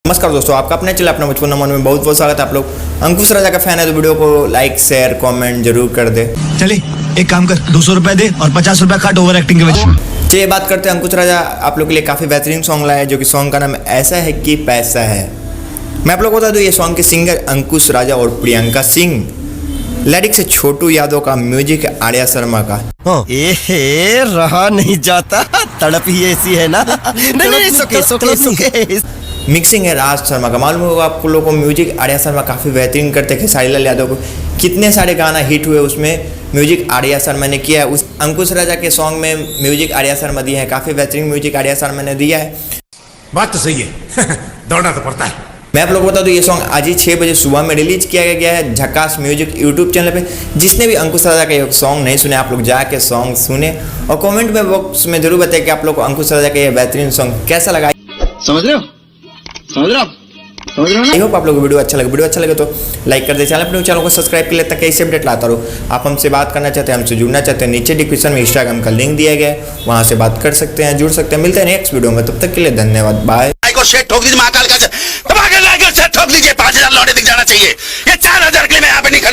नमस्कार दोस्तों, आपका अपने चैनल अपना बचपन मन में बहुत बहुत स्वागत है। आप लोग अंकुश राजा का फैन है तो वीडियो को लाइक शेयर कमेंट जरूर कर दे। चले एक काम कर, 200 रुपए दे और 50 रुपए काट ओवर एक्टिंग के वजह। चलिए बात करते हैं। अंकुश राजा आप लोग के लिए काफ़ी बेहतरीन सॉन्ग लाया है, जो कि सॉन्ग का नाम ऐसा है कि पैसा है। मैं आप लोग को बता दूँ, ये सॉन्ग के सिंगर अंकुश राजा और प्रियंका सिंह, लिरिक्स है छोटू यादव का, म्यूजिक है आर्या शर्मा का। रहा नहीं जाता, तड़प ही ऐसी है ना। नहीं, सुके। मिक्सिंग है राज शर्मा का। मालूम होगा आप लोगों को, म्यूजिक आर्या शर्मा काफ़ी बेहतरीन करते थे। सारीलाल यादव को कितने सारे गाना हिट हुए, उसमें म्यूजिक आर्या शर्मा ने किया है। उस अंकुश राजा के सॉन्ग में म्यूजिक आर्या शर्मा दिया है, काफ़ी बेहतरीन म्यूजिक आर्या शर्मा ने दिया है। बात तो सही है। दौड़ना तो पड़ता है। मैं आप लोगों को बता दूं, ये सॉन्ग आज ही 6 बजे सुबह में रिलीज किया गया है झकास म्यूजिक यूट्यूब चैनल पे। जिसने भी अंकुश राजा का ये सॉन्ग नहीं सुने, आप लोग जाके सॉन्ग सुने और कमेंट में बॉक्स में जरूर बताएं कि आप लोग को अंकुश राजा का ये बेहतरीन सॉन्ग कैसा लगा। समझ रहे हो ना? आई होप आप लोग को वीडियो अच्छा लगे तो लाइक कर दे, चैनल को सब्सक्राइब कर ले ताकि ऐसे अपडेट लाता रहो। आप हमसे बात करना चाहते हैं, हमसे जुड़ना चाहते हैं, नीचे डिस्क्रिप्शन में इंस्टाग्राम का लिंक दिया गया है, वहां से बात कर सकते हैं, जुड़ सकते हैं। मिलते हैं नेक्स्ट वीडियो में, तब तक के लिए धन्यवाद, बाय। को शेट ठोक दीजिए, महाकाल का ठोक दीजिए। 5000 लौटे दिख जाना चाहिए। ये 4000 के लिए मैं यहाँ पे नहीं खड़ा।